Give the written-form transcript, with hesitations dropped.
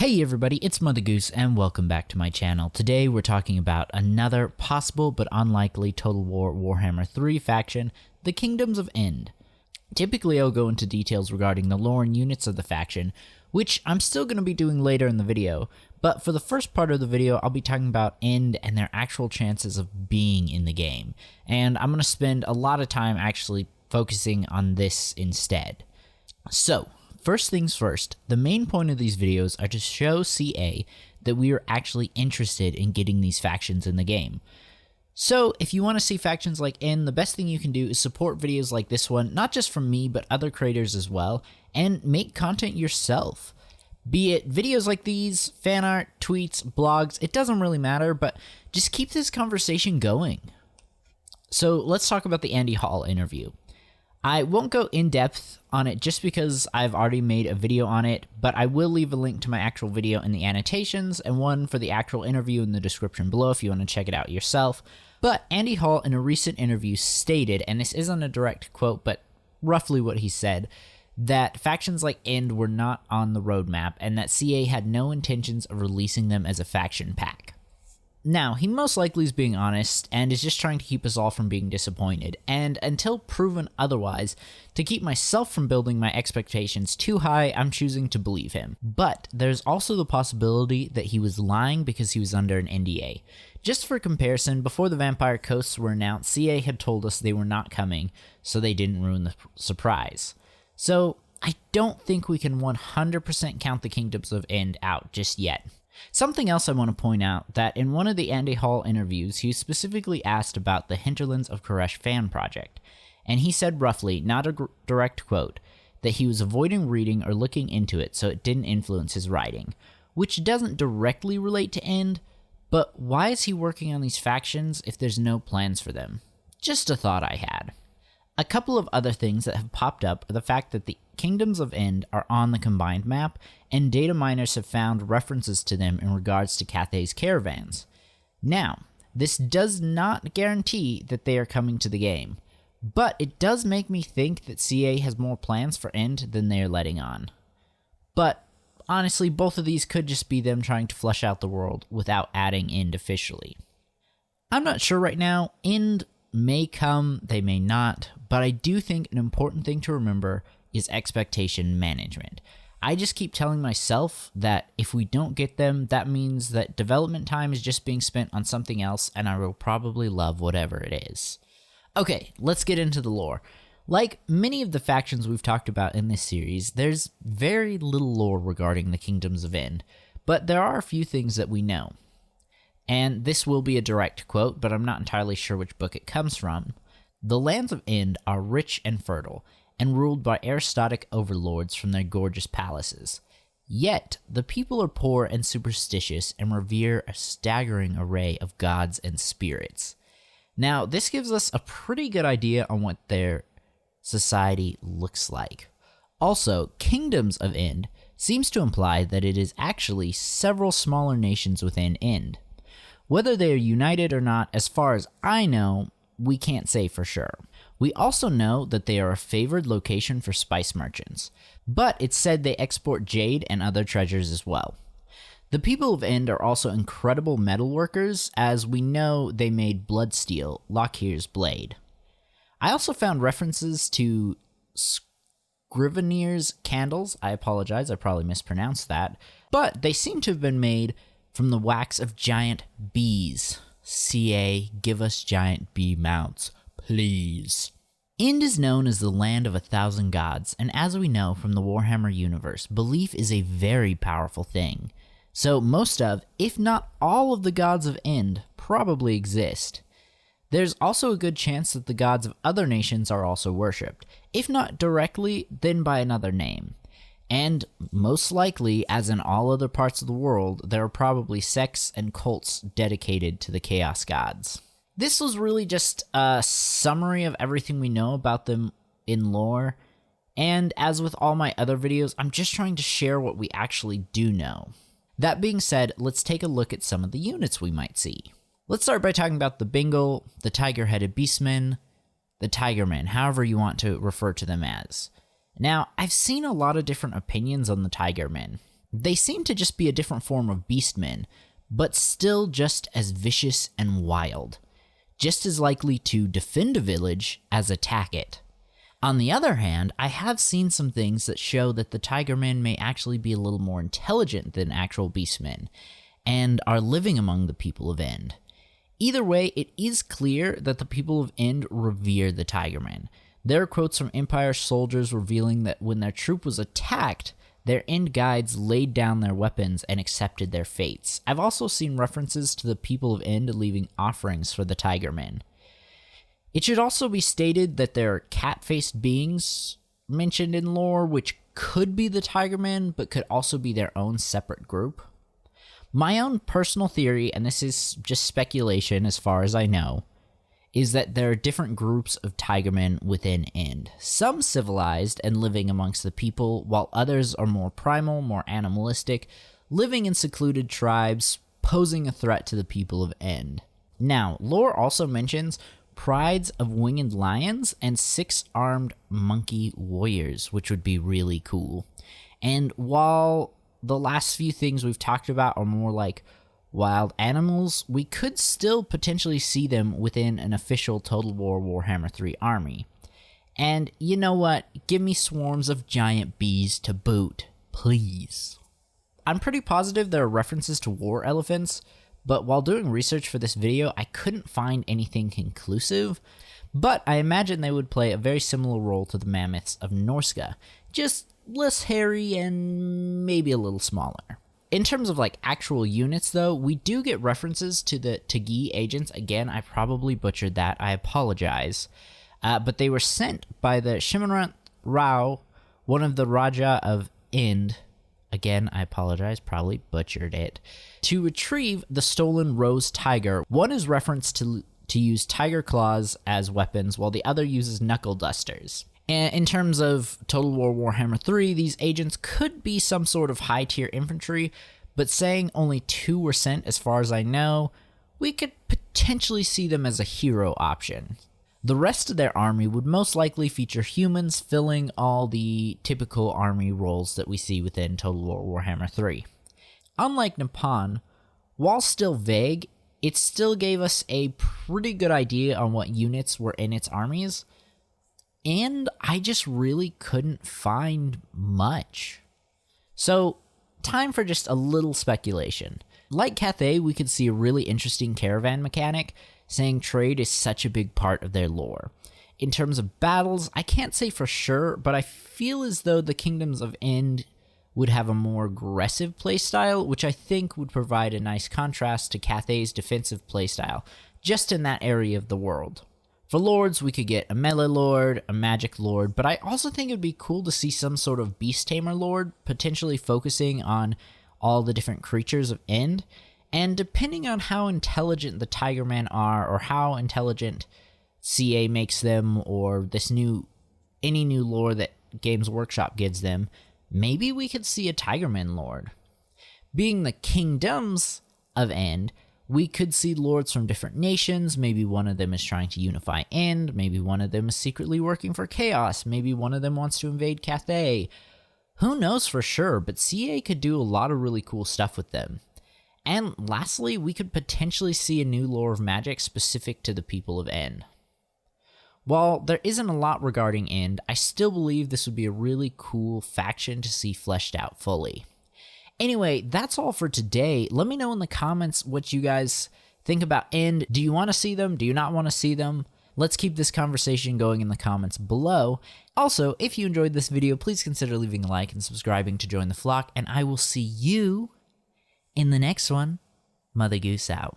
Hey everybody, it's Mother Goose and welcome back to my channel. Today we're talking about another possible but unlikely Total War Warhammer 3 faction, the Kingdoms of Ind. Typically I'll go into details regarding the lore and units of the faction, which I'm still going to be doing later in the video, but for the first part of the video I'll be talking about Ind and their actual chances of being in the game, and I'm going to spend a lot of time actually focusing on this instead. So, first things first, the main point of these videos are to show CA that we are actually interested in getting these factions in the game. So if you want to see factions like Ind, the best thing you can do is support videos like this one, not just from me, but other creators as well, and make content yourself. Be it videos like these, fan art, tweets, blogs, it doesn't really matter, but just keep this conversation going. So let's talk about the Andy Hall interview. I won't go in depth on it just because I've already made a video on it, but I will leave a link to my actual video in the annotations and one for the actual interview in the description below if you want to check it out yourself. But Andy Hall in a recent interview stated, and this isn't a direct quote, but roughly what he said, that factions like Ind were not on the roadmap and that CA had no intentions of releasing them as a faction pack. Now, he most likely is being honest and is just trying to keep us all from being disappointed, and until proven otherwise, to keep myself from building my expectations too high, I'm choosing to believe him. But there's also the possibility that he was lying because he was under an NDA. Just for comparison, before the Vampire Coasts were announced, CA had told us they were not coming, so they didn't ruin the surprise. So, I don't think we can 100% count the Kingdoms of Ind out just yet. Something else I want to point out, that in one of the Andy Hall interviews, he specifically asked about the Hinterlands of Koresh fan project, and he said roughly, not a direct quote, that he was avoiding reading or looking into it so it didn't influence his writing, which doesn't directly relate to Ind, but why is he working on these factions if there's no plans for them? Just a thought I had. A couple of other things that have popped up are the fact that the Kingdoms of Ind are on the combined map, and data miners have found references to them in regards to Cathay's caravans. Now, this does not guarantee that they are coming to the game, but it does make me think that CA has more plans for Ind than they are letting on. But honestly, both of these could just be them trying to flesh out the world without adding Ind officially. I'm not sure right now. Ind may come, they may not, but I do think an important thing to remember is expectation management. I just keep telling myself that if we don't get them, that means that development time is just being spent on something else, and I will probably love whatever it is. Okay, let's get into the lore. Like many of the factions we've talked about in this series, there's very little lore regarding the Kingdoms of Ind, but there are a few things that we know. And this will be a direct quote, but I'm not entirely sure which book it comes from. The lands of Ind are rich and fertile, and ruled by aristocratic overlords from their gorgeous palaces. Yet, the people are poor and superstitious and revere a staggering array of gods and spirits. Now, this gives us a pretty good idea on what their society looks like. Also, Kingdoms of Ind seems to imply that it is actually several smaller nations within Ind. Whether they are united or not, as far as I know, we can't say for sure. We also know that they are a favored location for spice merchants, but it's said they export jade and other treasures as well. The people of Ind are also incredible metal workers, as we know they made bloodsteel, Lockhear's blade. I also found references to Scrivener's candles. I apologize, I probably mispronounced that, but they seem to have been made from the wax of giant bees. CA, give us giant bee mounts, please. Ind is known as the land of 1,000 gods, and as we know from the Warhammer universe, belief is a very powerful thing. So most of, if not all of the gods of Ind probably exist. There's also a good chance that the gods of other nations are also worshipped, if not directly, then by another name. And most likely, as in all other parts of the world, there are probably sects and cults dedicated to the Chaos Gods. This was really just a summary of everything we know about them in lore, and as with all my other videos, I'm just trying to share what we actually do know. That being said, let's take a look at some of the units we might see. Let's start by talking about the Bengal, the Tigerheaded Beastmen, the Tigermen, however you want to refer to them as. Now, I've seen a lot of different opinions on the Tigermen. They seem to just be a different form of Beastmen, but still just as vicious and wild, just as likely to defend a village as attack it. On the other hand, I have seen some things that show that the Tigermen may actually be a little more intelligent than actual Beastmen, and are living among the people of Ind. Either way, it is clear that the people of Ind revere the Tigermen. There are quotes from Empire soldiers revealing that when their troop was attacked, their Ind guides laid down their weapons and accepted their fates. I've also seen references to the people of Ind leaving offerings for the Tigermen. It should also be stated that there are cat-faced beings mentioned in lore, which could be the Tigermen, but could also be their own separate group. My own personal theory, and this is just speculation as far as I know, is that there are different groups of Tigermen within Ind. Some civilized and living amongst the people, while others are more primal, more animalistic, living in secluded tribes, posing a threat to the people of Ind. Now, lore also mentions prides of winged lions and 6-armed monkey warriors, which would be really cool. And while the last few things we've talked about are more like wild animals, we could still potentially see them within an official Total War Warhammer 3 army. And you know what? Give me swarms of giant bees to boot, please. I'm pretty positive there are references to war elephants, but while doing research for this video, I couldn't find anything conclusive, but I imagine they would play a very similar role to the mammoths of Norsca, just less hairy and maybe a little smaller. In terms of like actual units though, we do get references to the Taggee agents. Again, I probably butchered that, I apologize. But they were sent by the Shimanrant Rao, one of the Raja of Ind. Again, I apologize, probably butchered it. To retrieve the stolen Rose Tiger, one is referenced to use tiger claws as weapons, while the other uses knuckle dusters. And in terms of Total War Warhammer 3, these agents could be some sort of high-tier infantry, but saying only 2 were sent as far as I know, we could potentially see them as a hero option. The rest of their army would most likely feature humans filling all the typical army roles that we see within Total War Warhammer 3. Unlike Nippon, while still vague, it still gave us a pretty good idea on what units were in its armies, and I just really couldn't find much. So, time for just a little speculation. Like Cathay, we could see a really interesting caravan mechanic, saying trade is such a big part of their lore. In terms of battles, I can't say for sure, but I feel as though the Kingdoms of Ind would have a more aggressive playstyle, which I think would provide a nice contrast to Cathay's defensive playstyle, just in that area of the world. For lords, we could get a melee lord, a magic lord, but I also think it would be cool to see some sort of beast tamer lord, potentially focusing on all the different creatures of Ind, and depending on how intelligent the Tigermen are, or how intelligent CA makes them, or any new lore that Games Workshop gives them, maybe we could see a Tigermen lord. Being the Kingdoms of Ind, we could see lords from different nations. Maybe one of them is trying to unify Ind, maybe one of them is secretly working for Chaos, maybe one of them wants to invade Cathay. Who knows for sure, but CA could do a lot of really cool stuff with them. And lastly, we could potentially see a new lore of magic specific to the people of Ind. While there isn't a lot regarding Ind, I still believe this would be a really cool faction to see fleshed out fully. Anyway, that's all for today. Let me know in the comments what you guys think about Ind. Do you want to see them? Do you not want to see them? Let's keep this conversation going in the comments below. Also, if you enjoyed this video, please consider leaving a like and subscribing to join the flock, and I will see you in the next one. Mother Goose out.